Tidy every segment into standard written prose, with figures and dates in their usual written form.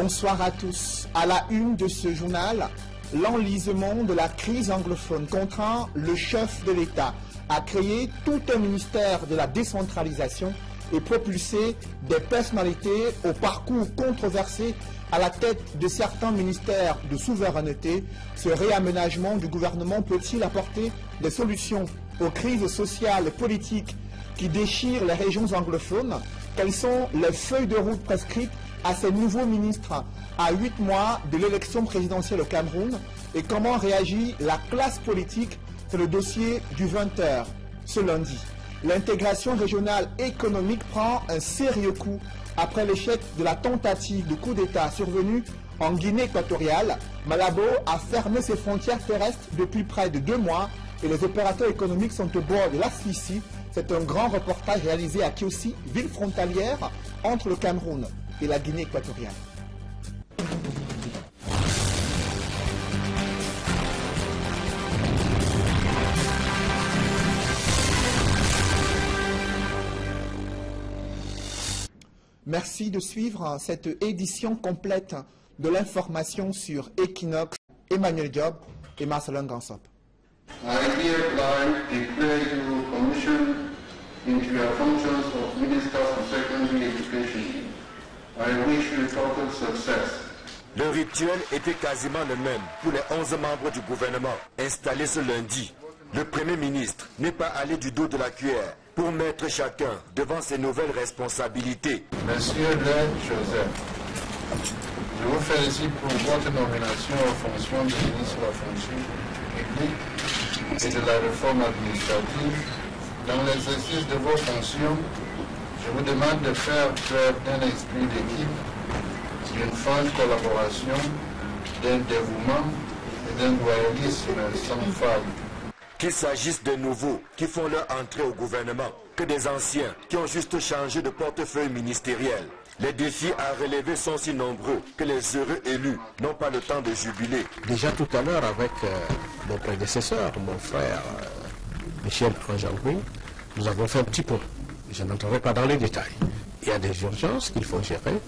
Bonsoir à tous. À la une de ce journal, l'enlisement de la crise anglophone contraint le chef de l'État à créer tout un ministère de la décentralisation et propulser des personnalités au parcours controversé à la tête de certains ministères de souveraineté. Ce réaménagement du gouvernement peut-il apporter des solutions aux crises sociales et politiques qui déchirent les régions anglophones? Quelles sont les feuilles de route prescrites à ces nouveaux ministres à 8 mois de l'élection présidentielle au Cameroun? Et comment réagit la classe politique? C'est le dossier du 20h ce lundi. L'intégration régionale économique prend un sérieux coup après l'échec de la tentative de coup d'État survenue en Guinée équatoriale. Malabo a fermé ses frontières terrestres depuis près de 2 mois et les opérateurs économiques sont au bord de l'asphyxie. C'est un grand reportage réalisé à Kiossi, ville frontalière entre le Cameroun et la Guinée équatoriale. Merci de suivre cette édition complète de l'information sur Equinox, Emmanuel Diop et Marcelin Gansop. I hereby declare you commissioned into your functions of Minister for Secondary Education. I wish you total success. Le rituel était quasiment le même pour les 11 membres du gouvernement installés ce lundi. Le Premier ministre n'est pas allé du dos de la cuillère pour mettre chacun devant ses nouvelles responsabilités. Monsieur Len Joseph, je vous félicite pour votre nomination aux fonctions de ministre de la fonction publique et de la réforme administrative. Dans l'exercice de vos fonctions, je vous demande de faire preuve d'un esprit d'équipe, d'une franche collaboration, d'un dévouement et d'un loyalisme sans faille. Qu'il s'agisse de nouveaux qui font leur entrée au gouvernement, que des anciens qui ont juste changé de portefeuille ministériel. Les défis à relever sont si nombreux que les heureux élus n'ont pas le temps de jubiler. Déjà tout à l'heure avec mon prédécesseur, mon frère Michel Jean-Louis, nous avons fait un petit point. Je n'entrerai pas dans les détails. Il y a des urgences qu'il faut gérer.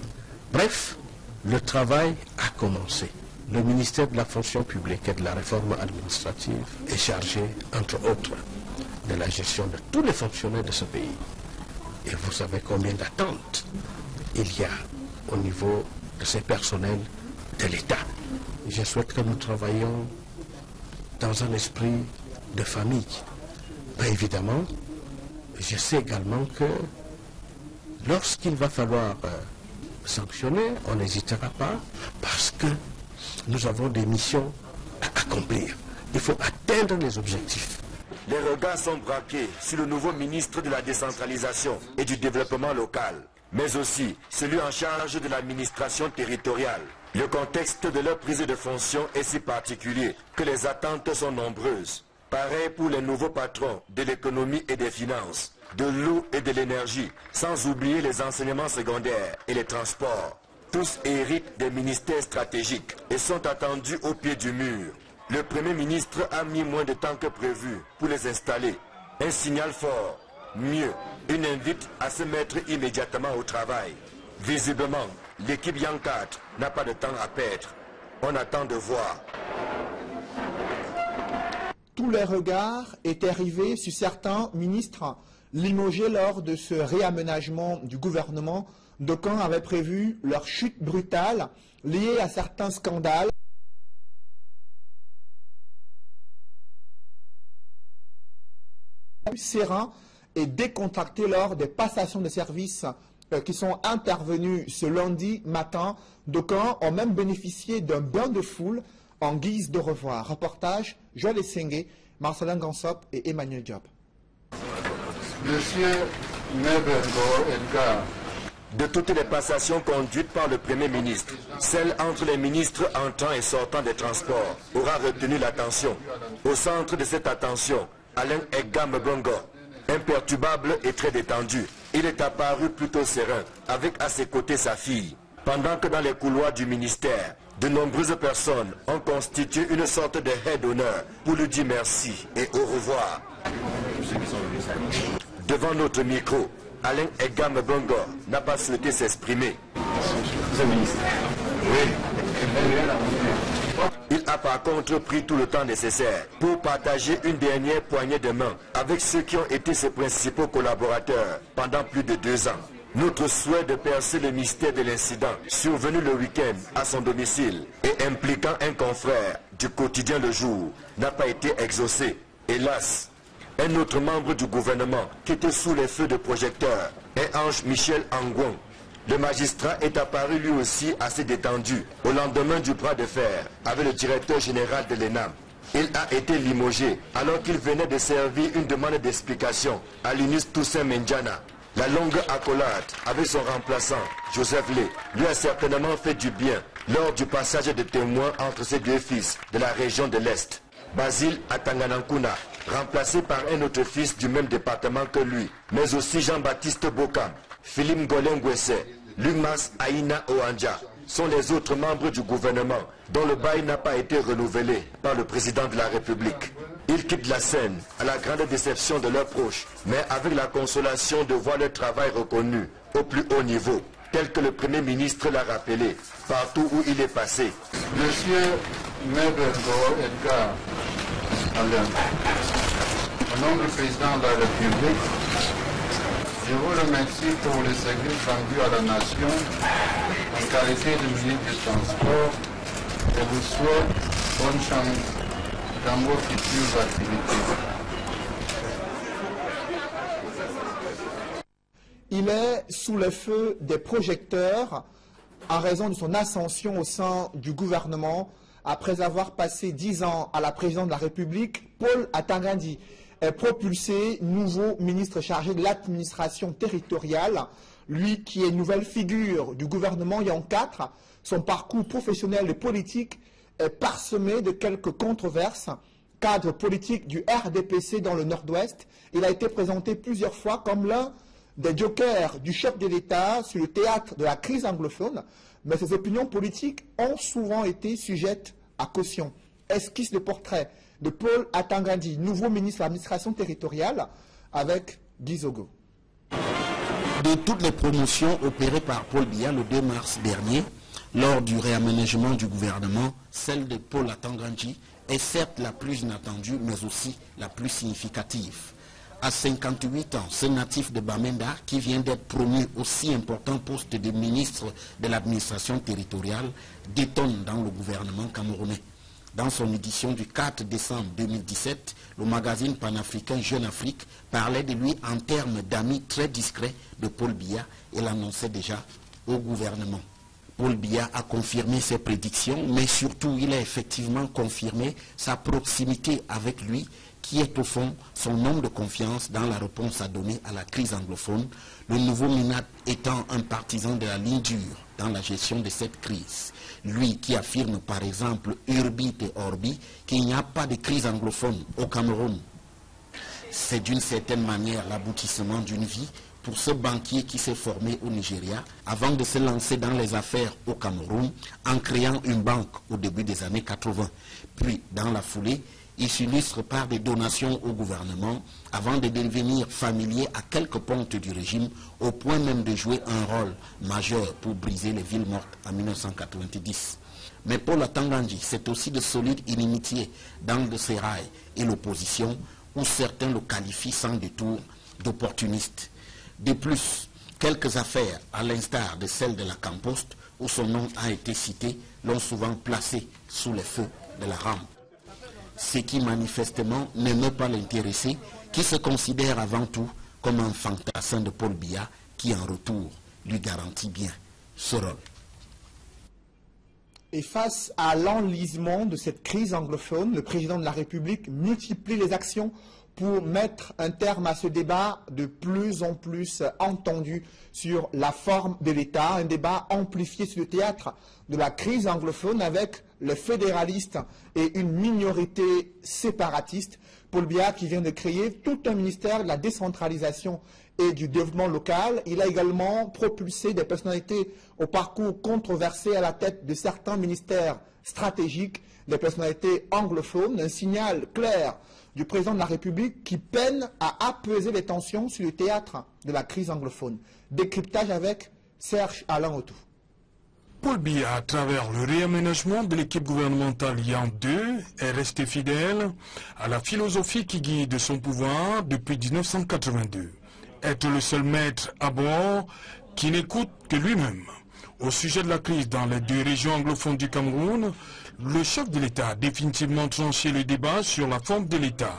Bref, le travail a commencé. Le ministère de la fonction publique et de la réforme administrative est chargé, entre autres, de la gestion de tous les fonctionnaires de ce pays. Et vous savez combien d'attentes il y a au niveau de ces personnels de l'État. Je souhaite que nous travaillions dans un esprit de famille. Mais évidemment, je sais également que lorsqu'il va falloir sanctionner, on n'hésitera pas parce que nous avons des missions à accomplir. Il faut atteindre les objectifs. Les regards sont braqués sur le nouveau ministre de la décentralisation et du développement local, mais aussi celui en charge de l'administration territoriale. Le contexte de leur prise de fonction est si particulier que les attentes sont nombreuses. Pareil pour les nouveaux patrons de l'économie et des finances, de l'eau et de l'énergie, sans oublier les enseignements secondaires et les transports. Tous héritent des ministères stratégiques et sont attendus au pied du mur. Le Premier ministre a mis moins de temps que prévu pour les installer. Un signal fort. Mieux, une invite à se mettre immédiatement au travail. Visiblement, l'équipe Yang 4 n'a pas de temps à perdre. On attend de voir. Tous les regards étaient rivés sur certains ministres limogés lors de ce réaménagement du gouvernement. D'aucuns avaient prévu leur chute brutale liée à certains scandales. Serein et décontracté lors des passations de services qui sont intervenues ce lundi matin. D'aucuns ont même bénéficié d'un bain de foule en guise de revoir. Reportage Joël Essengue, Marcelin Gansop et Emmanuel Diop. Monsieur Nebengo Edgar. De toutes les passations conduites par le Premier ministre, celle entre les ministres entrant et sortant des transports aura retenu l'attention. Au centre de cette attention, Alain Edgar Mbongo, imperturbable et très détendu. Il est apparu plutôt serein, avec à ses côtés sa fille. Pendant que dans les couloirs du ministère, de nombreuses personnes ont constitué une sorte de haie d'honneur pour lui dire merci et au revoir. Devant notre micro, Alain Edgar Mbongo n'a pas souhaité s'exprimer. Monsieur le ministre, Il a par contre pris tout le temps nécessaire pour partager une dernière poignée de main avec ceux qui ont été ses principaux collaborateurs pendant plus de 2 ans. Notre souhait de percer le mystère de l'incident survenu le week-end à son domicile et impliquant un confrère du quotidien Le Jour n'a pas été exaucé. Hélas, un autre membre du gouvernement qui était sous les feux de projecteurs est Ange Michel Angouan. Le magistrat est apparu lui aussi assez détendu au lendemain du bras de fer avec le directeur général de l'ENAM. Il a été limogé alors qu'il venait de servir une demande d'explication à l'UNIS Toussaint Mendiana. La longue accolade avec son remplaçant, Joseph Lé, lui a certainement fait du bien lors du passage de témoins entre ses 2 fils de la région de l'Est. Basile Atanganankuna, remplacé par un autre fils du même département que lui, mais aussi Jean-Baptiste Bokam, Philippe Golengwese, Lumas Aïna Oanja, sont les autres membres du gouvernement dont le bail n'a pas été renouvelé par le président de la République. Ils quittent la scène à la grande déception de leurs proches, mais avec la consolation de voir leur travail reconnu au plus haut niveau, tel que le Premier ministre l'a rappelé, partout où il est passé. Monsieur Mebergo Edgar Alain, au nom du président de la République, je vous remercie pour le service rendu à la nation en qualité de ministre du Transport et vous souhaite bonne chance dans vos futures activités. Il est sous le feu des projecteurs en raison de son ascension au sein du gouvernement. Après avoir passé 10 ans à la présidence de la République, Paul Atangandi est propulsé nouveau ministre chargé de l'administration territoriale. Lui qui est nouvelle figure du gouvernement il y a 4, son parcours professionnel et politique est parsemé de quelques controverses. Cadre politique du RDPC dans le Nord-Ouest, il a été présenté plusieurs fois comme l'un des jokers du chef de l'État sur le théâtre de la crise anglophone, mais ses opinions politiques ont souvent été sujettes à caution. Esquisse de portrait de Paul Atangandi, nouveau ministre de l'administration territoriale, avec Guy Zogo. De toutes les promotions opérées par Paul Biya le 2 mars dernier, lors du réaménagement du gouvernement, celle de Paul Atangandi est certes la plus inattendue, mais aussi la plus significative. À 58 ans, ce natif de Bamenda, qui vient d'être promu au si important poste de ministre de l'administration territoriale, détonne dans le gouvernement camerounais. Dans son édition du 4 décembre 2017, le magazine panafricain Jeune Afrique parlait de lui en termes d'amis très discrets de Paul Biya et l'annonçait déjà au gouvernement. Paul Biya a confirmé ses prédictions, mais surtout il a effectivement confirmé sa proximité avec lui, qui est au fond son homme de confiance dans la réponse à donner à la crise anglophone, le nouveau Minat étant un partisan de la ligne dure dans la gestion de cette crise. Lui qui affirme par exemple Urbi et Orbi qu'il n'y a pas de crise anglophone au Cameroun. C'est d'une certaine manière l'aboutissement d'une vie pour ce banquier qui s'est formé au Nigeria avant de se lancer dans les affaires au Cameroun en créant une banque au début des années 80. Puis dans la foulée, il s'illustre par des donations au gouvernement avant de devenir familier à quelques pontes du régime au point même de jouer un rôle majeur pour briser les villes mortes en 1990. Mais Paul Atangandi, c'est aussi de solides inimitiés dans le sérail et l'opposition où certains le qualifient sans détour d'opportuniste. De plus, quelques affaires, à l'instar de celle de la Campost, où son nom a été cité, l'ont souvent placé sous les feux de la rampe. Ce qui manifestement n'aime pas l'intéressé, qui se considère avant tout comme un fantassin de Paul Biya, qui en retour lui garantit bien ce rôle. Et face à l'enlisement de cette crise anglophone, le président de la République multiplie les actions pour mettre un terme à ce débat de plus en plus entendu sur la forme de l'État, un débat amplifié sur le théâtre de la crise anglophone avec les fédéralistes et une minorité séparatiste. Paul Biya qui vient de créer tout un ministère de la décentralisation et du développement local. Il a également propulsé des personnalités au parcours controversé à la tête de certains ministères stratégiques, des personnalités anglophones, un signal clair du président de la République qui peine à apaiser les tensions sur le théâtre de la crise anglophone. Décryptage avec Serge Alain Autou. Paul Biya, à travers le réaménagement de l'équipe gouvernementale Yan 2, est resté fidèle à la philosophie qui guide son pouvoir depuis 1982. Être le seul maître à bord qui n'écoute que lui-même. Au sujet de la crise dans les deux régions anglophones du Cameroun, le chef de l'État a définitivement tranché le débat sur la forme de l'État.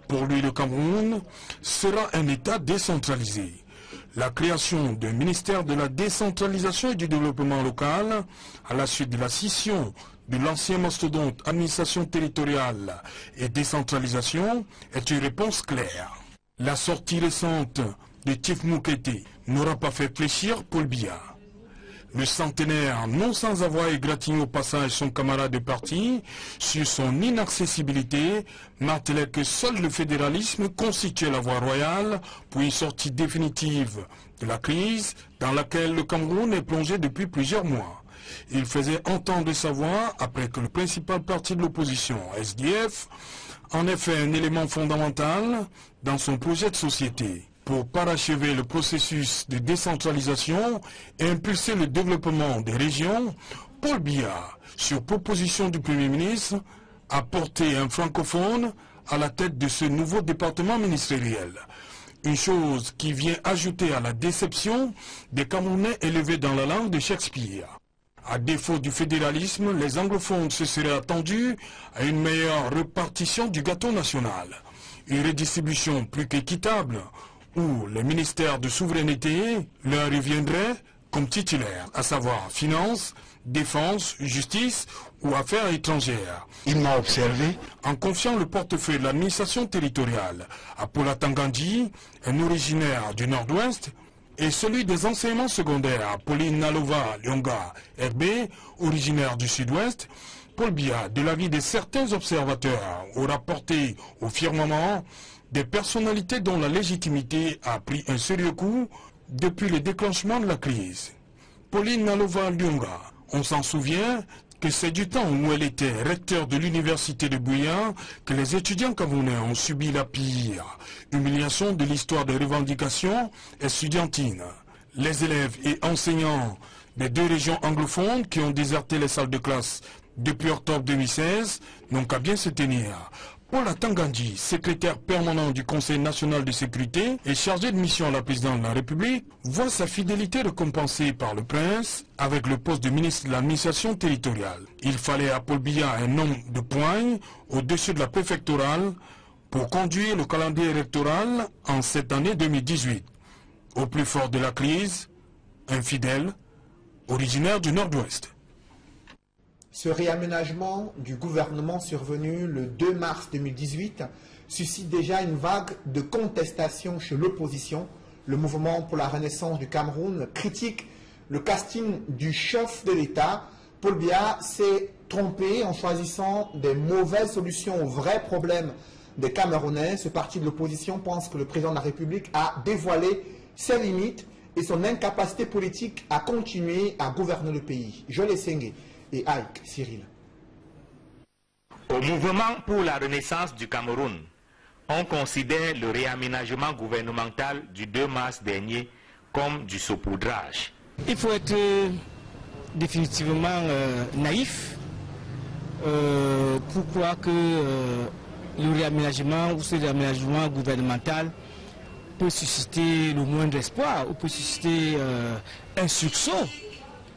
Pour lui, le Cameroun sera un État décentralisé. La création d'un ministère de la décentralisation et du développement local, à la suite de la scission de l'ancien mastodonte administration territoriale et décentralisation, est une réponse claire. La sortie récente de Chief Moukete n'aura pas fait fléchir Paul Biya. Le centenaire, non sans avoir égratigné au passage son camarade de parti sur son inaccessibilité, martelait que seul le fédéralisme constituait la voie royale pour une sortie définitive de la crise dans laquelle le Cameroun est plongé depuis plusieurs mois. Il faisait entendre sa voix après que le principal parti de l'opposition, SDF, en ait fait un élément fondamental dans son projet de société. Pour parachever le processus de décentralisation et impulser le développement des régions, Paul Biya, sur proposition du Premier ministre, a porté un francophone à la tête de ce nouveau département ministériel. Une chose qui vient ajouter à la déception des Camerounais élevés dans la langue de Shakespeare. À défaut du fédéralisme, les anglophones se seraient attendus à une meilleure répartition du gâteau national. Une redistribution plus qu'équitable, où les ministères de souveraineté leur reviendraient comme titulaires, à savoir finances, défense, justice ou affaires étrangères. Il m'a observé en confiant le portefeuille de l'administration territoriale à Paul Atangandji, un originaire du Nord-Ouest, et celui des enseignements secondaires à Pauline Nalova Lyonga RB, originaire du Sud-Ouest. Paul Biya, de l'avis de certains observateurs, aura porté au firmament des personnalités dont la légitimité a pris un sérieux coup depuis le déclenchement de la crise. Pauline Nalova Lyonga, on s'en souvient que c'est du temps où elle était recteur de l'université de Buea que les étudiants camerounais ont subi la pire humiliation de l'histoire des revendications estudiantines. Les élèves et enseignants des deux régions anglophones qui ont déserté les salles de classe depuis octobre 2016 n'ont qu'à bien se tenir. Paul Atangandji, secrétaire permanent du Conseil national de sécurité et chargé de mission à la présidence de la République, voit sa fidélité récompensée par le prince avec le poste de ministre de l'administration territoriale. Il fallait à Paul Biya un homme de poigne au-dessus de la préfectorale pour conduire le calendrier électoral en cette année 2018. Au plus fort de la crise, un fidèle, originaire du Nord-Ouest. Ce réaménagement du gouvernement survenu le 2 mars 2018 suscite déjà une vague de contestation chez l'opposition. Le mouvement pour la renaissance du Cameroun critique le casting du chef de l'État. Paul Biya s'est trompé en choisissant des mauvaises solutions aux vrais problèmes des Camerounais. Ce parti de l'opposition pense que le président de la République a dévoilé ses limites et son incapacité politique à continuer à gouverner le pays. Joël Sengue et Ike Cyril. Au mouvement pour la renaissance du Cameroun, on considère le réaménagement gouvernemental du 2 mars dernier comme du saupoudrage. Il faut être définitivement naïf pour croire que le réaménagement ou ce réaménagement gouvernemental peut susciter le moindre espoir ou peut susciter un sursaut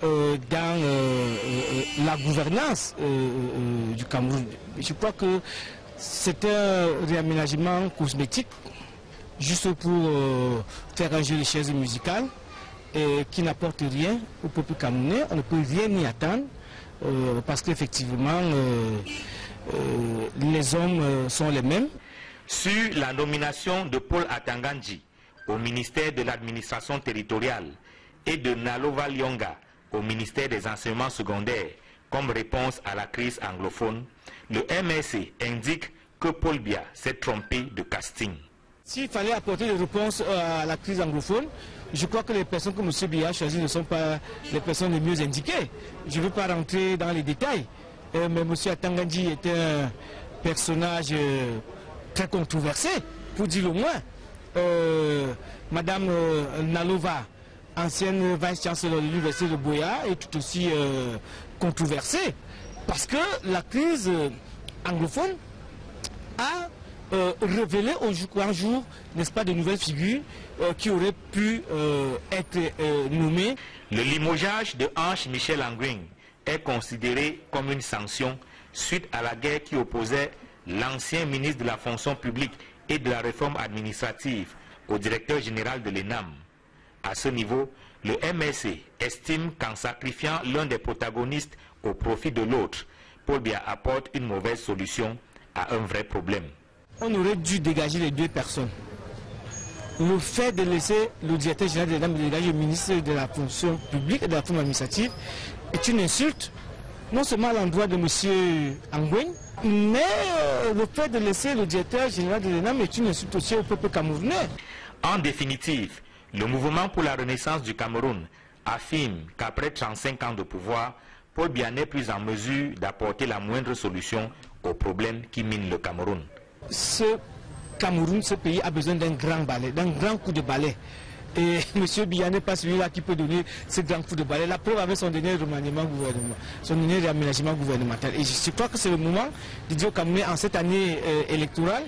dans la gouvernance du Cameroun. Je crois que c'est un réaménagement cosmétique, juste pour faire un jeu de chaises musicales, et qui n'apporte rien au peuple camerounais. On ne peut rien y attendre, parce qu'effectivement, les hommes sont les mêmes. Sur la nomination de Paul Atangandji au ministère de l'administration territoriale et de Nalova Lyonga au ministère des enseignements secondaires comme réponse à la crise anglophone, le MRC indique que Paul Biya s'est trompé de casting. S'il fallait apporter des réponses à la crise anglophone, je crois que les personnes que M. Biya a choisies ne sont pas les personnes les mieux indiquées. Je ne veux pas rentrer dans les détails, mais M. Atangandji est un personnage très controversé, pour dire le moins. Madame Nalova ancienne vice-chancellor de l'université de Boya, est tout aussi controversée. Parce que la crise anglophone a révélé un jour, n'est-ce pas, de nouvelles figures qui auraient pu être nommées. Le limogeage de Ange Michel Angwing est considéré comme une sanction suite à la guerre qui opposait l'ancien ministre de la fonction publique et de la réforme administrative au directeur général de l'ENAM. À ce niveau, le MSC estime qu'en sacrifiant l'un des protagonistes au profit de l'autre, Paul Biya apporte une mauvaise solution à un vrai problème. On aurait dû dégager les deux personnes. Le fait de laisser le directeur général de l'ENAM dégager le ministre de la fonction publique et de la réforme administrative est une insulte, non seulement à l'endroit de M. Angwing, mais le fait de laisser le directeur général de l'ENAM est une insulte aussi au peuple camerounais. En définitive, le mouvement pour la renaissance du Cameroun affirme qu'après 35 ans de pouvoir, Paul Biya n'est plus en mesure d'apporter la moindre solution aux problèmes qui minent le Cameroun. Ce Cameroun, ce pays a besoin d'un grand balai, d'un grand coup de balai. Et M. Biya n'est pas celui-là qui peut donner ce grand coup de balai. La preuve avec son dernier remaniement gouvernemental, son dernier réaménagement gouvernemental. Et je crois que c'est le moment de dire aux Camerounais en cette année électorale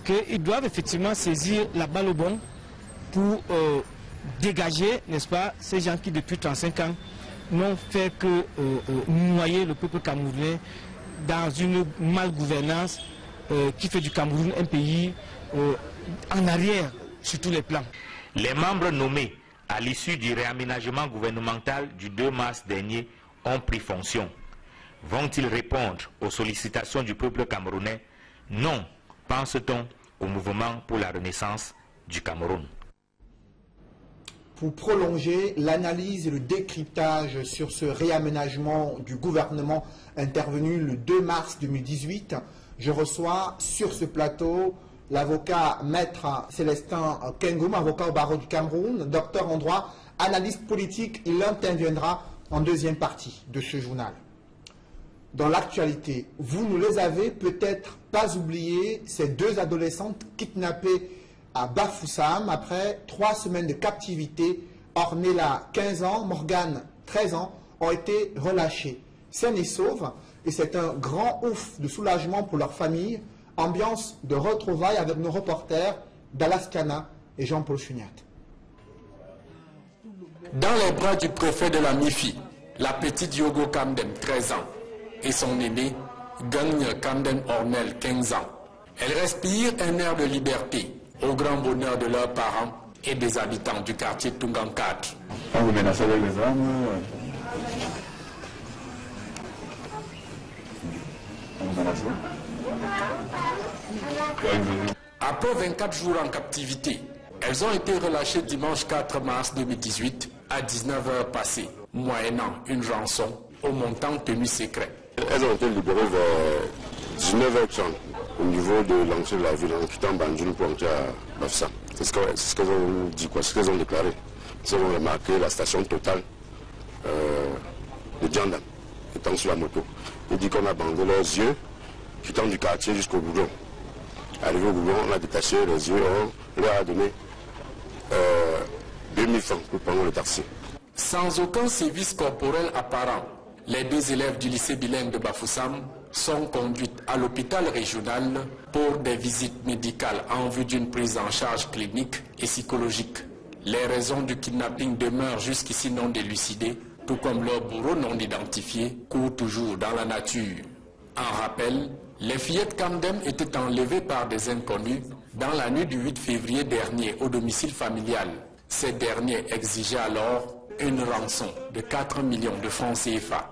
qu'ils doivent effectivement saisir la balle au bon pour dégager, n'est-ce pas, ces gens qui depuis 35 ans n'ont fait que noyer le peuple camerounais dans une malgouvernance qui fait du Cameroun un pays en arrière sur tous les plans. Les membres nommés à l'issue du réaménagement gouvernemental du 2 mars dernier ont pris fonction. Vont-ils répondre aux sollicitations du peuple camerounais? Non, pense-t-on au mouvement pour la renaissance du Cameroun. Pour prolonger l'analyse et le décryptage sur ce réaménagement du gouvernement intervenu le 2 mars 2018, je reçois sur ce plateau l'avocat maître Célestin Kengoum, avocat au barreau du Cameroun, docteur en droit, analyste politique. Il interviendra en deuxième partie de ce journal. Dans l'actualité, vous ne les avez peut-être pas oubliés, ces deux adolescentes kidnappées à Bafoussam après 3 semaines de captivité. Ornella, 15 ans, Morgane, 13 ans, ont été relâchées saines et sauves. Et c'est un grand ouf de soulagement pour leur famille. Ambiance de retrouvailles avec nos reporters Dallas Kana et Jean-Paul Chuniat. Dans les bras du préfet de la MIFI, la petite Yogo Kamden, 13 ans, et son aîné, Gagne Kamden Ornel, 15 ans. Elles respirent un air de liberté, au grand bonheur de leurs parents et des habitants du quartier Tungan 4. Quand vous menacez avec les armes, après 24 jours en captivité, elles ont été relâchées dimanche 4 mars 2018 à 19h passées, moyennant une rançon au montant tenu secret. Elles ont été libérées vers 19h30 au niveau de l'entrée de la ville en quittant Banjoun pour entrer à Bafoussam. C'est ce qu'elles ont dit, ce qu'elles ont déclaré. Elles ont remarqué la station Total de Djandam étant sur la moto. Il dit qu'on a bandé leurs yeux, quittant du quartier jusqu'au boulon. Arrivé au boulon, on a détaché les yeux, on leur a donné 2000 francs pour prendre le taxi. Sans aucun sévice corporel apparent, les 2 élèves du lycée bilingue de Bafoussam sont conduites à l'hôpital régional pour des visites médicales en vue d'une prise en charge clinique et psychologique. Les raisons du kidnapping demeurent jusqu'ici non délucidées, tout comme leurs bourreaux non identifiés courent toujours dans la nature. En rappel, les fillettes Kamdem étaient enlevées par des inconnus dans la nuit du 8 février dernier au domicile familial. Ces derniers exigeaient alors une rançon de 4 millions de francs CFA.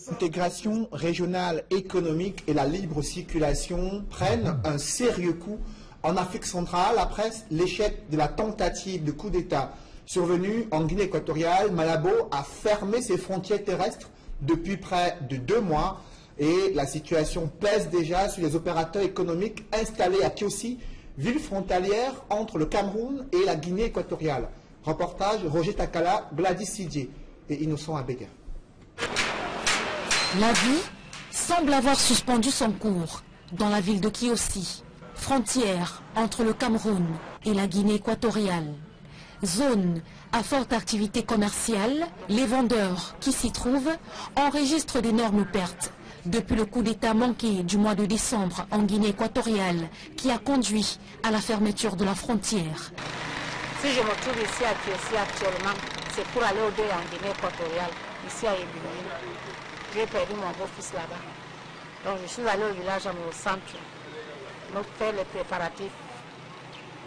L'intégration régionale économique et la libre circulation prennent un sérieux coup en Afrique centrale après l'échec de la tentative de coup d'État survenue en Guinée équatoriale. Malabo a fermé ses frontières terrestres depuis près de 2 mois et la situation pèse déjà sur les opérateurs économiques installés à Kiossi, ville frontalière entre le Cameroun et la Guinée équatoriale. Reportage Roger Takala, Gladys Sidier et Innocent Abega. La vie semble avoir suspendu son cours dans la ville de Kiossi, frontière entre le Cameroun et la Guinée équatoriale. Zone à forte activité commerciale, les vendeurs qui s'y trouvent enregistrent d'énormes pertes depuis le coup d'État manqué du mois de décembre en Guinée équatoriale qui a conduit à la fermeture de la frontière. Si je me trouve ici actuellement, c'est pour aller au deuil en Guinée équatoriale, ici à Ebimini. J'ai perdu mon beau-fils là-bas. Donc je suis allé au village, au centre, pour faire les préparatifs.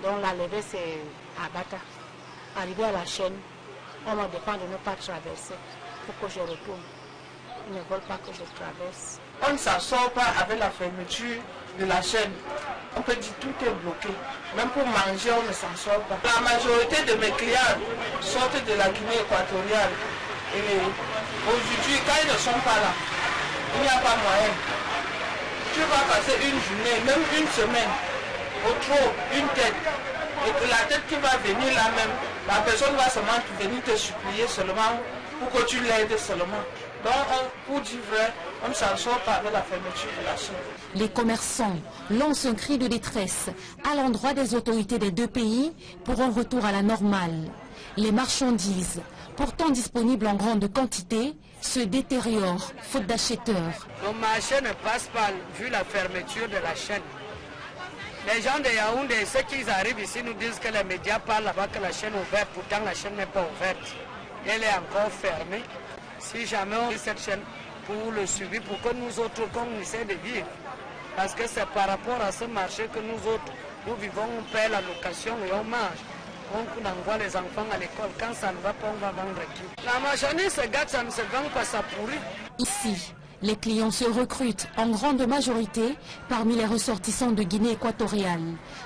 Donc la levée c'est à Bata. Arrivé à la chaîne, on me demande de ne pas traverser pour que je retourne. Ils ne veulent pas que je traverse. On ne s'en sort pas avec la fermeture de la chaîne. On peut dire tout est bloqué. Même pour manger, on ne s'en sort pas. La majorité de mes clients sortent de la Guinée équatoriale. Et aujourd'hui, quand ils ne sont pas là, il n'y a pas moyen. Tu vas passer une journée, même une semaine, au trop, une tête. Et que la tête qui va venir là même, la personne va seulement venir te supplier seulement pour que tu l'aides seulement. Donc, pour dire vrai, on ne s'en sort pas avec la fermeture de la chaîne. Les commerçants lancent un cri de détresse à l'endroit des autorités des deux pays pour un retour à la normale. Les marchandises, pourtant disponibles en grande quantité, se détériorent faute d'acheteurs. Le marché ne passe pas vu la fermeture de la chaîne. Les gens de Yaoundé, ceux qui arrivent ici nous disent que les médias parlent là-bas que la chaîne est ouverte, pourtant la chaîne n'est pas ouverte. Elle est encore fermée. Si jamais on fait cette chaîne pour le suivi, pour que nous autres, qu'on essaie de vivre, parce que c'est par rapport à ce marché que nous autres, nous vivons, on paie la location et on mange. On envoie les enfants à l'école. Quand ça ne va pas, on va vendre qui? La marchandise se gâte, ça ne se vend pas, ça pourrit. Ici, les clients se recrutent en grande majorité parmi les ressortissants de Guinée équatoriale.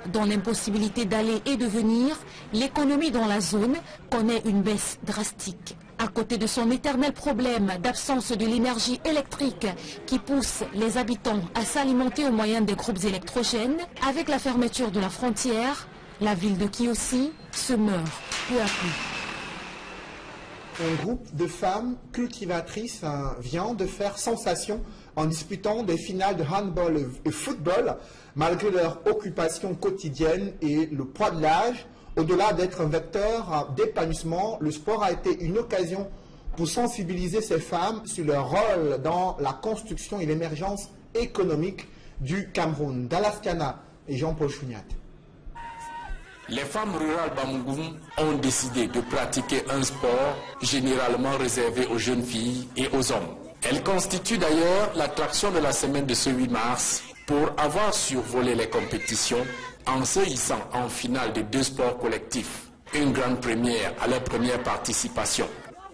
Dans l'impossibilité d'aller et de venir, l'économie dans la zone connaît une baisse drastique. À côté de son éternel problème d'absence de l'énergie électrique qui pousse les habitants à s'alimenter au moyen des groupes électrogènes, avec la fermeture de la frontière, la ville de Kiossi se meurt peu à peu. Un groupe de femmes cultivatrices vient de faire sensation en disputant des finales de handball et football, malgré leur occupation quotidienne et le poids de l'âge. Au-delà d'être un vecteur d'épanouissement, le sport a été une occasion pour sensibiliser ces femmes sur leur rôle dans la construction et l'émergence économique du Cameroun. Dalastiana et Jean-Paul Chouniat. Les femmes rurales Bamougoum ont décidé de pratiquer un sport généralement réservé aux jeunes filles et aux hommes. Elles constituent d'ailleurs l'attraction de la semaine de ce 8 mars pour avoir survolé les compétitions en se hissant en finale de 2 sports collectifs. Une grande première à leur première participation.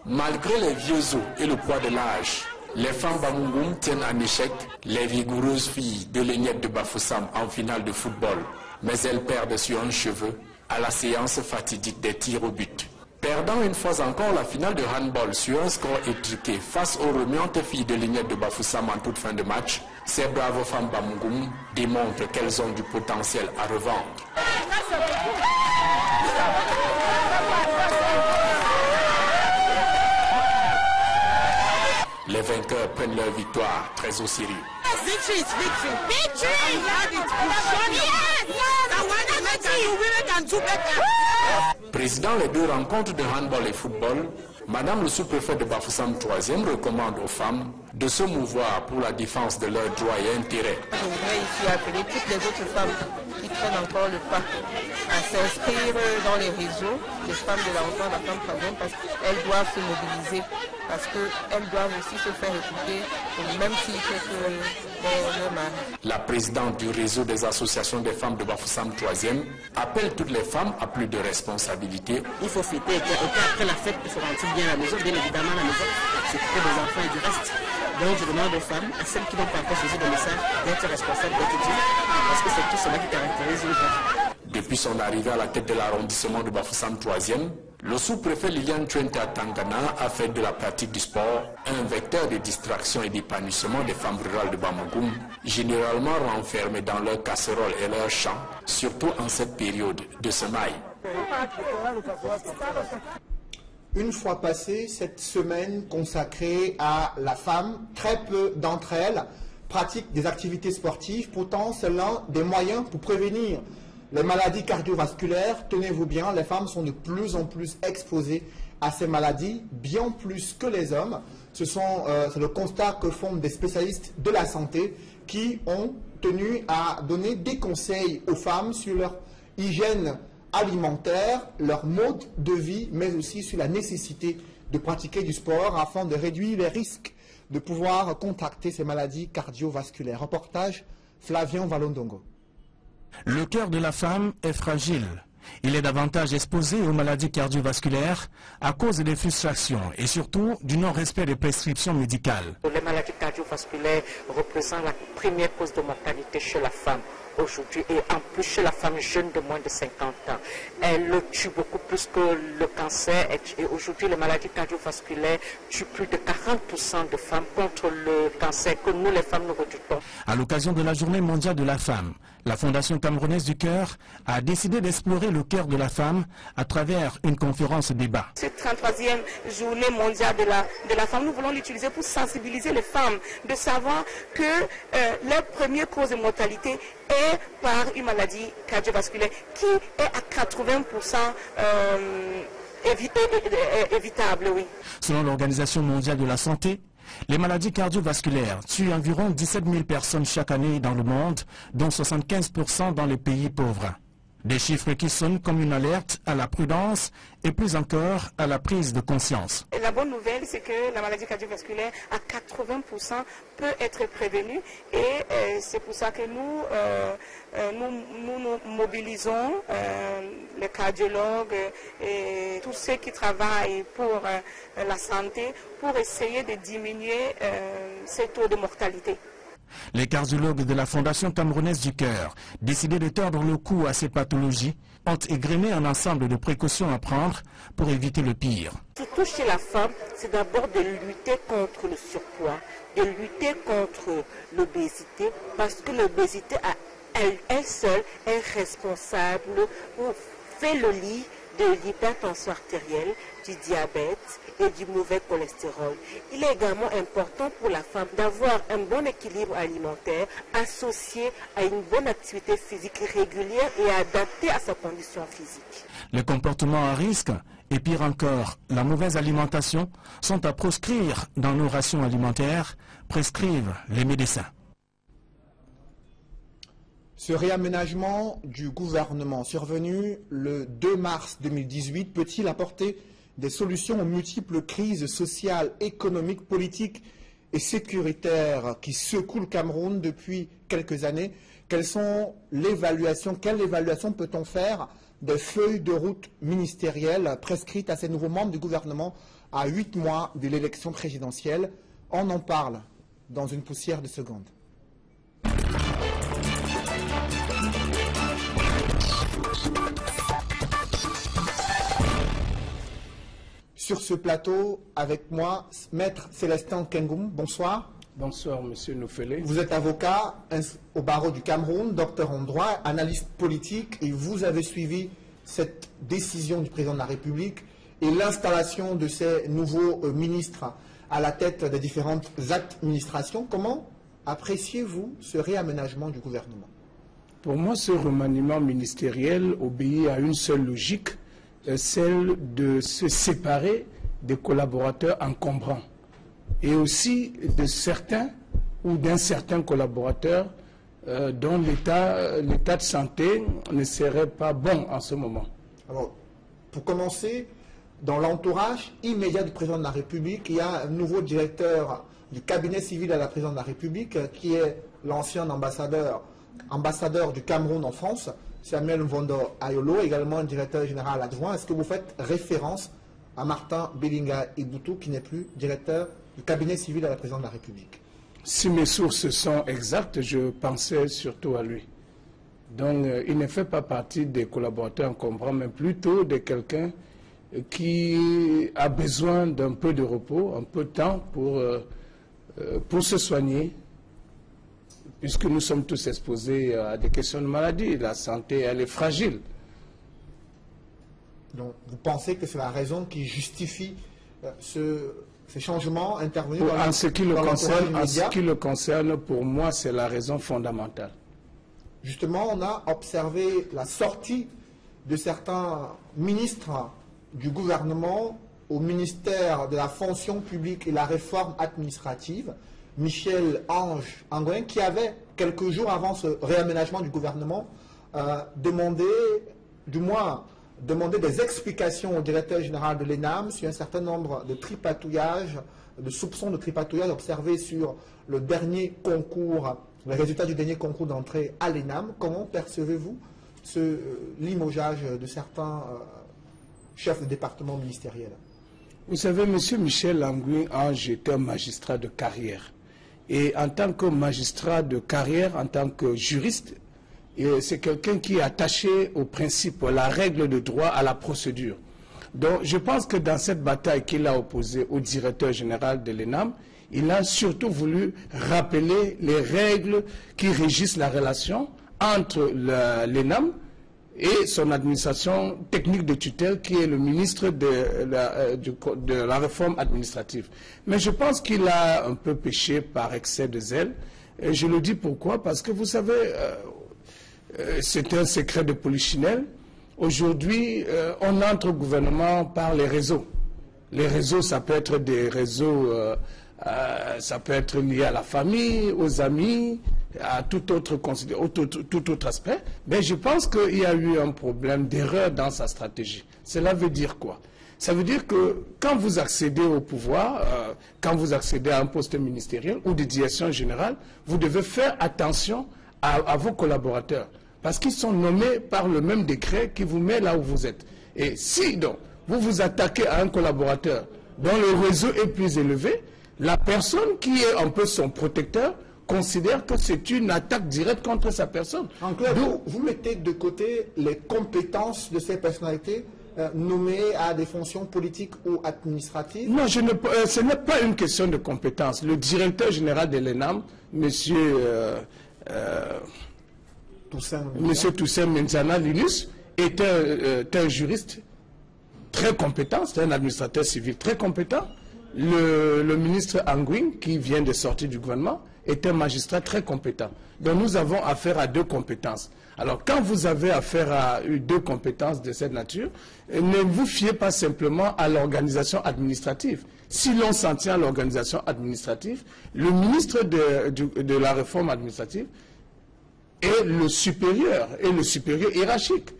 Malgré les vieux os et le poids de l'âge, les femmes Bamougoum tiennent en échec les vigoureuses filles de l'Aignette de Bafoussam en finale de football. Mais elles perdent sur un cheveu à la séance fatidique des tirs au but. Perdant une fois encore la finale de handball sur un score étriqué face aux remuantes filles de l'Aignette de Bafoussam en toute fin de match, ces braves femmes Bamougoum démontrent qu'elles ont du potentiel à revendre. Les vainqueurs prennent leur victoire très au sérieux. Victory is victory. Victory! Président les 2 rencontres de handball et football, Madame le sous-préfet de Bafoussam 3e recommande aux femmes de se mouvoir pour la défense de leurs droits et intérêts. Je voudrais ici appeler toutes les autres femmes qui prennent encore le pas à s'inscrire dans les réseaux des femmes de la hauteur de la femme 3e parce qu'elles doivent se mobiliser, parce qu'elles doivent aussi se faire écouter au même titre que leur mari. La présidente du réseau des associations des femmes de Bafoussam 3e appelle toutes les femmes à plus de responsabilités. Il faut fêter, et après la fête, il faut rentrer bien à la maison, bien évidemment à la maison, s'occuper des enfants et du reste. Donc je demande aux femmes, à celles qui n'ont pas encore saisi le message, d'être responsables, d'être dignes, parce que c'est tout cela qui caractérise une femme. Depuis son arrivée à la tête de l'arrondissement de Bafoussam 3e, le sous-préfet Liliane Twenta Tangana a fait de la pratique du sport un vecteur de distraction et d'épanouissement des femmes rurales de Bamougoum, généralement renfermées dans leurs casseroles et leurs champs, surtout en cette période de semaille. Une fois passée cette semaine consacrée à la femme, très peu d'entre elles pratiquent des activités sportives. Pourtant, c'est l'un des moyens pour prévenir Les maladies cardiovasculaires, tenez-vous bien, les femmes sont de plus en plus exposées à ces maladies, bien plus que les hommes. C'est le constat que font des spécialistes de la santé qui ont tenu à donner des conseils aux femmes sur leur hygiène alimentaire, leur mode de vie, mais aussi sur la nécessité de pratiquer du sport afin de réduire les risques de pouvoir contracter ces maladies cardiovasculaires. Reportage Flavien Valondongo. Le cœur de la femme est fragile. Il est davantage exposé aux maladies cardiovasculaires à cause des frustrations et surtout du non-respect des prescriptions médicales. Les maladies cardiovasculaires représentent la première cause de mortalité chez la femme aujourd'hui et en plus chez la femme jeune de moins de 50 ans. Elle tue beaucoup plus que le cancer et aujourd'hui les maladies cardiovasculaires tuent plus de 40% de femmes contre le cancer que nous les femmes nous redoutons. À l'occasion de la Journée mondiale de la femme, la Fondation camerounaise du cœur a décidé d'explorer le cœur de la femme à travers une conférence débat. Cette 33e journée mondiale de la femme, nous voulons l'utiliser pour sensibiliser les femmes, de savoir que leur première cause de mortalité est par une maladie cardiovasculaire qui est à 80% évitable. Oui. Selon l'Organisation mondiale de la santé, les maladies cardiovasculaires tuent environ 17 000 personnes chaque année dans le monde, dont 75% dans les pays pauvres. Des chiffres qui sonnent comme une alerte à la prudence et plus encore à la prise de conscience. Et la bonne nouvelle, c'est que la maladie cardiovasculaire à 80% peut être prévenue et c'est pour ça que nous mobilisons les cardiologues et tous ceux qui travaillent pour la santé pour essayer de diminuer ces taux de mortalité. Les cardiologues de la Fondation camerounaise du cœur, décidés de tordre le cou à ces pathologies, ont égrené un ensemble de précautions à prendre pour éviter le pire. Surtout chez la femme, c'est d'abord de lutter contre le surpoids, de lutter contre l'obésité, parce que l'obésité à elle seule est responsable ou fait le lit de l'hypertension artérielle, du diabète et du mauvais cholestérol. Il est également important pour la femme d'avoir un bon équilibre alimentaire associé à une bonne activité physique régulière et adaptée à sa condition physique. Les comportements à risque et pire encore, la mauvaise alimentation sont à proscrire dans nos rations alimentaires, prescrivent les médecins. Ce réaménagement du gouvernement survenu le 2 mars 2018 peut-il apporter des solutions aux multiples crises sociales, économiques, politiques et sécuritaires qui secouent le Cameroun depuis quelques années? Quelle évaluation peut-on faire des feuilles de route ministérielles prescrites à ces nouveaux membres du gouvernement à 8 mois de l'élection présidentielle? On en parle dans une poussière de secondes. Sur ce plateau, avec moi, Maître Célestin Kengoum, bonsoir. Bonsoir, Monsieur Noufélé. Vous êtes avocat au barreau du Cameroun, docteur en droit, analyste politique, et vous avez suivi cette décision du président de la République et l'installation de ces nouveaux ministres à la tête des différentes administrations. Comment appréciez-vous ce réaménagement du gouvernement? Pour moi, ce remaniement ministériel obéit à une seule logique, celle de se séparer des collaborateurs encombrants et aussi de certains ou d'un certain collaborateur dont l'état de santé ne serait pas bon en ce moment. Alors, pour commencer, dans l'entourage immédiat du président de la République, il y a un nouveau directeur du cabinet civil à la présidente de la République qui est l'ancien ambassadeur du Cameroun en France, Samuel Mvondo Ayolo, également directeur général adjoint. Est-ce que vous faites référence à Martin Belinga Iboutou, qui n'est plus directeur du cabinet civil à la présidente de la République? Si mes sources sont exactes, je pensais surtout à lui. Donc, il ne fait pas partie des collaborateurs encombrants, mais plutôt de quelqu'un qui a besoin d'un peu de repos, un peu de temps pour se soigner, puisque nous sommes tous exposés à des questions de maladie. La santé, elle est fragile. Donc, vous pensez que c'est la raison qui justifie ces changements intervenus en ce qui le concerne, pour moi, c'est la raison fondamentale. justement, on a observé la sortie de certains ministres du gouvernement au ministère de la fonction publique et la réforme administrative, Michel Ange Angouin, qui avait, quelques jours avant ce réaménagement du gouvernement, demandé des explications au directeur général de l'ENAM sur un certain nombre de tripatouillages, de soupçons de tripatouillage observés sur le dernier concours, les résultats du dernier concours d'entrée à l'ENAM. Comment percevez-vous ce limogeage de certains chefs de département ministériel? Vous savez, M. Michel Angouin-Ange était un magistrat de carrière. Et en tant que magistrat de carrière, en tant que juriste, c'est quelqu'un qui est attaché au principe, à la règle de droit, à la procédure. Donc je pense que dans cette bataille qu'il a opposée au directeur général de l'ENAM, il a surtout voulu rappeler les règles qui régissent la relation entre l'ENAM et son administration technique de tutelle, qui est le ministre de la réforme administrative. Mais je pense qu'il a un peu péché par excès de zèle. Et je le dis pourquoi? Parce que vous savez, c'est un secret de polichinelle. Aujourd'hui, on entre au gouvernement par les réseaux. Les réseaux, ça peut être des réseaux, ça peut être lié à la famille, aux amis, à tout autre aspect. Mais je pense qu'il y a eu un problème d'erreur dans sa stratégie. Cela veut dire quoi? Ça veut dire que quand vous accédez au pouvoir, quand vous accédez à un poste ministériel ou de direction générale, vous devez faire attention à vos collaborateurs. Parce qu'ils sont nommés par le même décret qui vous met là où vous êtes. Et si donc vous vous attaquez à un collaborateur dont le réseau est plus élevé, la personne qui est un peu son protecteur considère que c'est une attaque directe contre sa personne. En clair, vous mettez de côté les compétences de ces personnalités nommées à des fonctions politiques ou administratives? Non, ce n'est pas une question de compétence. Le directeur général de l'ENAM, Monsieur Toussaint Menzana Linus, est un juriste très compétent, c'est un administrateur civil très compétent. Le ministre Angouin, qui vient de sortir du gouvernement, est un magistrat très compétent. Donc nous avons affaire à deux compétences. Alors quand vous avez affaire à deux compétences de cette nature, ne vous fiez pas simplement à l'organisation administrative. Si l'on s'en tient à l'organisation administrative, le ministre de la réforme administrative est le supérieur hiérarchique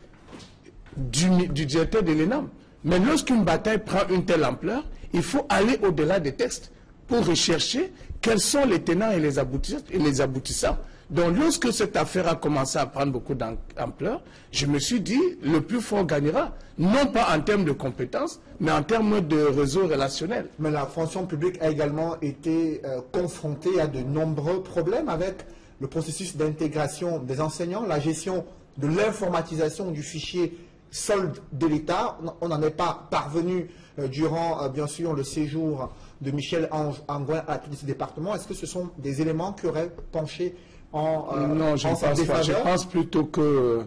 du directeur de l'ENAM. Mais lorsqu'une bataille prend une telle ampleur, il faut aller au-delà des textes pour rechercher quels sont les tenants et les aboutissants. Donc lorsque cette affaire a commencé à prendre beaucoup d'ampleur, je me suis dit, le plus fort gagnera, non pas en termes de compétences, mais en termes de réseau relationnel. Mais la fonction publique a également été confrontée à de nombreux problèmes avec le processus d'intégration des enseignants, la gestion de l'informatisation du fichier solde de l'État. On n'en est pas parvenu durant, bien sûr, le séjour de Michel Ange Angouin à tous ces départements. Est-ce que ce sont des éléments qui auraient penché non, je ne pense pas. Je pense plutôt que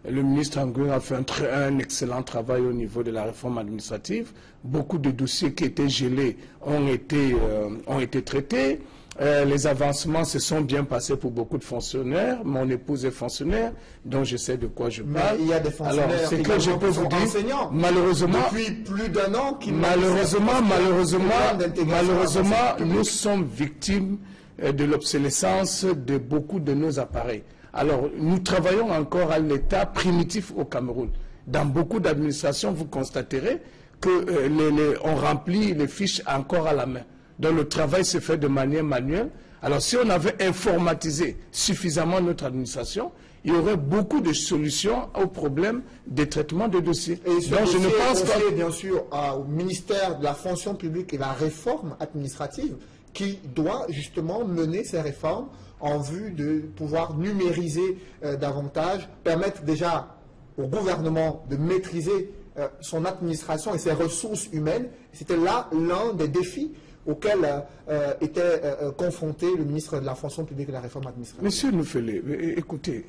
le ministre Angouin a fait un excellent travail au niveau de la réforme administrative. Beaucoup de dossiers qui étaient gelés ont été traités. Les avancements se sont bien passés pour beaucoup de fonctionnaires. Mon épouse est fonctionnaire, donc je sais de quoi je parle. Mais il y a des fonctionnaires qui sont enseignants. Malheureusement, depuis plus d'un an, malheureusement, nous sommes victimes de l'obsolescence de beaucoup de nos appareils. Alors, nous travaillons encore à l'état primitif au Cameroun. Dans beaucoup d'administrations, vous constaterez qu'on remplit les fiches encore à la main. Donc le travail se fait de manière manuelle. Alors si on avait informatisé suffisamment notre administration, il y aurait beaucoup de solutions aux problèmes des traitements de dossiers. Et donc je ne pense pas, bien sûr, au ministère de la fonction publique et la réforme administrative qui doit justement mener ces réformes en vue de pouvoir numériser davantage, permettre déjà au gouvernement de maîtriser son administration et ses ressources humaines. C'était là l'un des défis auquel était confronté le ministre de la fonction publique et de la réforme administrative. Monsieur Noufele, écoutez,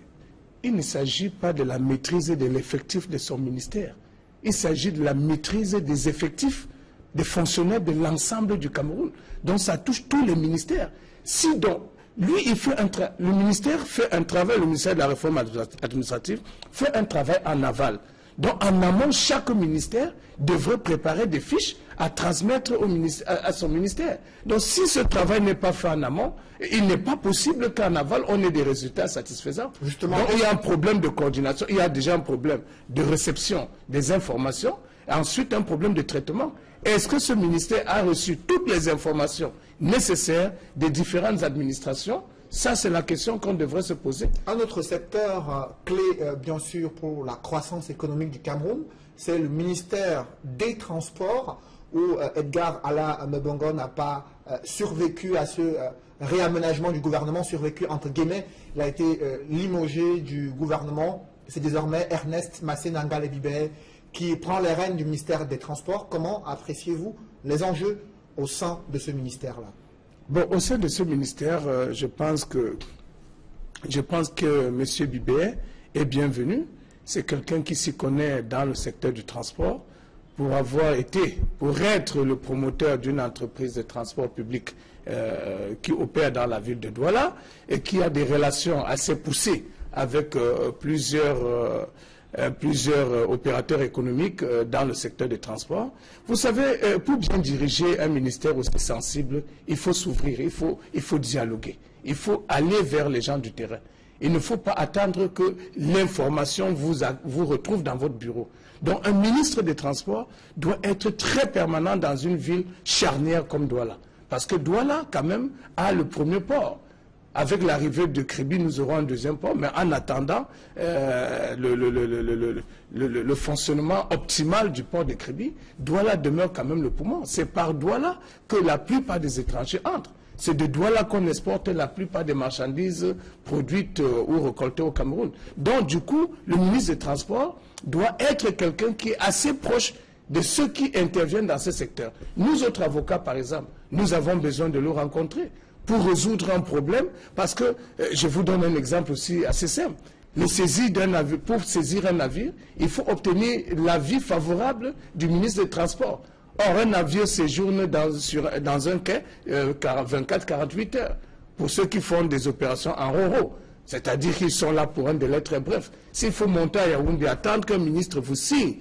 il ne s'agit pas de la maîtrise de l'effectif de son ministère. Il s'agit de la maîtrise des effectifs des fonctionnaires de l'ensemble du Cameroun. Donc ça touche tous les ministères. Si donc Lui, le ministère fait un travail, le ministère de la réforme administrative fait un travail en aval. Donc en amont, chaque ministère devrait préparer des fiches à transmettre à son ministère. Donc si ce travail n'est pas fait en amont, il n'est pas possible qu'en aval, on ait des résultats satisfaisants. Justement, donc il y a un problème de coordination, il y a déjà un problème de réception des informations, et ensuite un problème de traitement. Est-ce que ce ministère a reçu toutes les informations nécessaires des différentes administrations? Ça, c'est la question qu'on devrait se poser. Un autre secteur clé, bien sûr, pour la croissance économique du Cameroun, c'est le ministère des Transports, où Edgar Alla Mbongo n'a pas survécu à ce réaménagement du gouvernement, survécu entre guillemets. Il a été limogé du gouvernement. C'est désormais Ernest Massé Nangal Bibé qui prend les rênes du ministère des Transports. Comment appréciez-vous les enjeux au sein de ce ministère-là? Bon, au sein de ce ministère, je pense que M. Bibé est bienvenu. C'est quelqu'un qui s'y connaît dans le secteur du transport pour être le promoteur d'une entreprise de transport public qui opère dans la ville de Douala et qui a des relations assez poussées avec plusieurs opérateurs économiques dans le secteur des transports. Vous savez, pour bien diriger un ministère aussi sensible, il faut s'ouvrir, il faut dialoguer, il faut aller vers les gens du terrain. Il ne faut pas attendre que l'information vous retrouve dans votre bureau. Donc un ministre des Transports doit être très permanent dans une ville charnière comme Douala. Parce que Douala, quand même, a le premier port. Avec l'arrivée de Kribi, nous aurons un deuxième port, mais en attendant le fonctionnement optimal du port de Kribi, Douala demeure quand même le poumon. C'est par Douala que la plupart des étrangers entrent. C'est de Douala qu'on exporte la plupart des marchandises produites ou récoltées au Cameroun. Donc, du coup, le ministre des Transports doit être quelqu'un qui est assez proche de ceux qui interviennent dans ce secteur. Nous, autres avocats, par exemple, nous avons besoin de le rencontrer pour résoudre un problème, parce que, je vous donne un exemple aussi assez simple. Pour saisir un navire, il faut obtenir l'avis favorable du ministre des Transports. Or, un navire séjourne dans un quai 24-48 heures. Pour ceux qui font des opérations en ro-ro, c'est-à-dire qu'ils sont là pour un délai très bref. S'il faut monter à Yaoundé, attendre qu'un ministre vous signe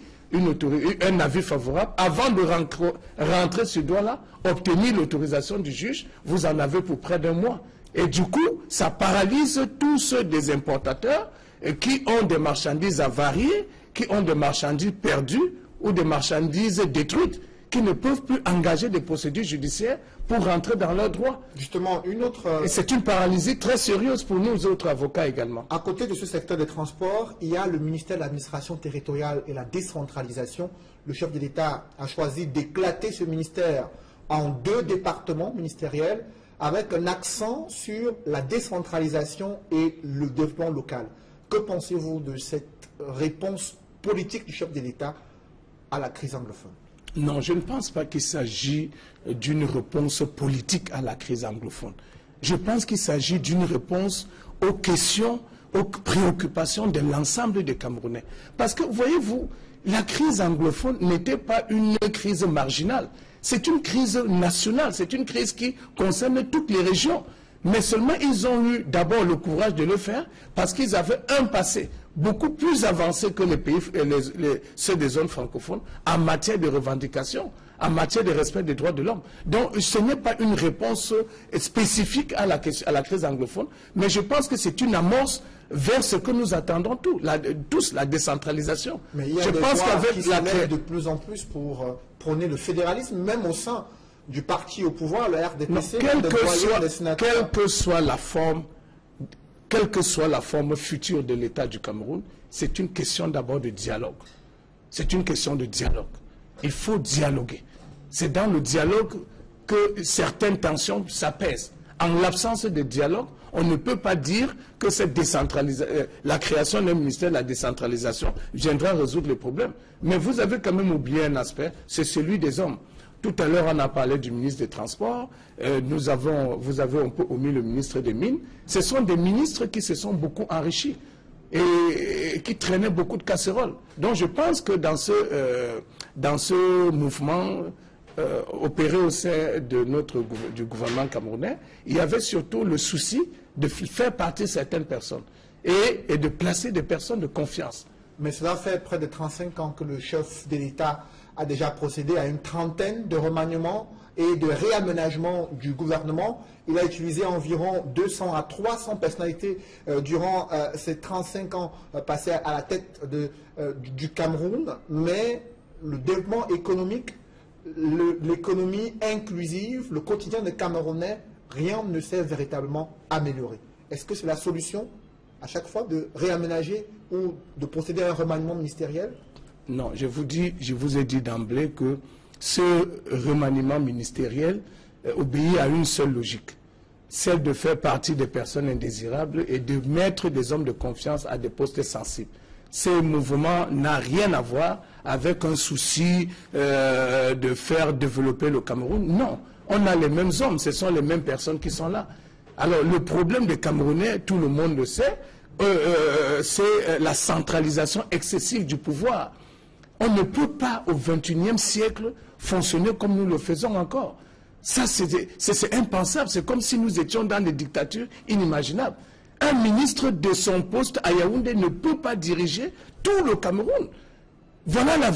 un avis favorable, avant de rentrer sur Douala, obtenir l'autorisation du juge, vous en avez pour près d'un mois. Et du coup, ça paralyse tous ceux des importateurs qui ont des marchandises avariées, qui ont des marchandises perdues ou des marchandises détruites, qui ne peuvent plus engager des procédures judiciaires pour rentrer dans leurs droits. Justement, une autre... Et c'est une paralysie très sérieuse pour nous autres avocats également. À côté de ce secteur des transports, il y a le ministère de l'administration territoriale et la décentralisation. Le chef de l'État a choisi d'éclater ce ministère en 2 départements ministériels avec un accent sur la décentralisation et le développement local. Que pensez-vous de cette réponse politique du chef de l'État à la crise anglophone? Non, je ne pense pas qu'il s'agit d'une réponse politique à la crise anglophone. Je pense qu'il s'agit d'une réponse aux questions, aux préoccupations de l'ensemble des Camerounais. Parce que, voyez-vous, la crise anglophone n'était pas une crise marginale. C'est une crise nationale, c'est une crise qui concerne toutes les régions. Mais seulement ils ont eu d'abord le courage de le faire parce qu'ils avaient un passé beaucoup plus avancé que les pays, ceux des zones francophones en matière de revendication, en matière de respect des droits de l'homme. Donc ce n'est pas une réponse spécifique à la crise anglophone, mais je pense que c'est une amorce vers ce que nous attendons tous, la décentralisation. Mais il y a des voix qui s'élèvent de plus en plus pour prôner le fédéralisme, même au sein du parti au pouvoir, le RDPC, quelle que soit la forme future de l'État du Cameroun, c'est une question d'abord de dialogue. C'est une question de dialogue. Il faut dialoguer. C'est dans le dialogue que certaines tensions s'apaisent. En l'absence de dialogue, on ne peut pas dire que cette la création d'un ministère de la décentralisation viendra résoudre les problèmes. Mais vous avez quand même oublié un aspect, c'est celui des hommes. Tout à l'heure, on a parlé du ministre des Transports. Vous avez un peu omis le ministre des Mines. Ce sont des ministres qui se sont beaucoup enrichis et qui traînaient beaucoup de casseroles. Donc je pense que dans ce mouvement, opéré au sein de du gouvernement camerounais, il y avait surtout le souci de faire partir certaines personnes et de placer des personnes de confiance. Mais cela fait près de 35 ans que le chef de l'État a déjà procédé à une trentaine de remaniements et de réaménagements du gouvernement. Il a utilisé environ 200 à 300 personnalités durant ces 35 ans passés à la tête du Cameroun. Mais le développement économique, l'économie inclusive, le quotidien des Camerounais, rien ne s'est véritablement amélioré. Est-ce que c'est la solution à chaque fois de réaménager ou de procéder à un remaniement ministériel? Non, je vous ai dit d'emblée que ce remaniement ministériel obéit à une seule logique, celle de faire partie des personnes indésirables et de mettre des hommes de confiance à des postes sensibles. Ce mouvement n'a rien à voir avec un souci de faire développer le Cameroun. Non, on a les mêmes hommes, ce sont les mêmes personnes qui sont là. Alors le problème des Camerounais, tout le monde le sait, c'est la centralisation excessive du pouvoir. On ne peut pas au XXIe siècle fonctionner comme nous le faisons encore. Ça, c'est impensable. C'est comme si nous étions dans des dictatures inimaginables. Un ministre de son poste à Yaoundé ne peut pas diriger tout le Cameroun. Voilà le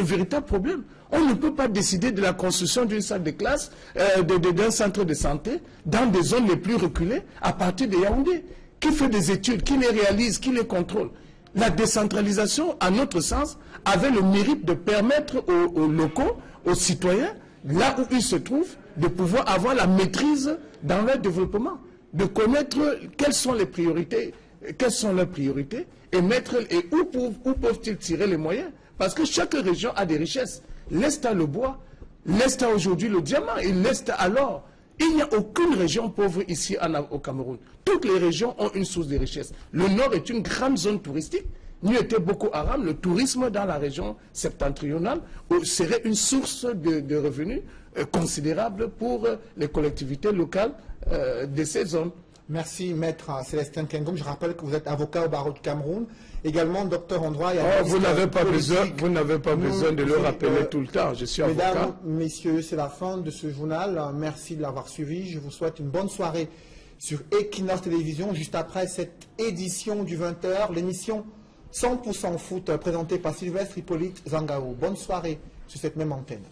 véritable problème. On ne peut pas décider de la construction d'une salle de classe, d'un centre de santé, dans des zones les plus reculées, à partir de Yaoundé. Qui fait des études, qui les réalise, qui les contrôle? La décentralisation, à notre sens, avait le mérite de permettre aux locaux, aux citoyens, là où ils se trouvent, de pouvoir avoir la maîtrise dans leur développement, de connaître quelles sont les priorités, quelles sont leurs priorités, et où peuvent-ils tirer les moyens. Parce que chaque région a des richesses. L'Est a le bois, l'Est a aujourd'hui le diamant, et l'Est a l'or. Il n'y a aucune région pauvre ici au Cameroun. Toutes les régions ont une source de richesse. Le Nord est une grande zone touristique. Nous était Boko Haram, le tourisme dans la région septentrionale serait une source de revenus considérable pour les collectivités locales de ces zones. Merci, Maître Célestin Kengom. Je rappelle que vous êtes avocat au barreau du Cameroun. Également, docteur en droit. Vous n'avez pas besoin de le rappeler tout le temps. Je suis avocat. Mesdames, messieurs, c'est la fin de ce journal. Merci de l'avoir suivi. Je vous souhaite une bonne soirée sur Equinox Télévision. Juste après cette édition du 20h, l'émission 100% foot présentée par Sylvestre Hippolyte Zangao. Bonne soirée sur cette même antenne.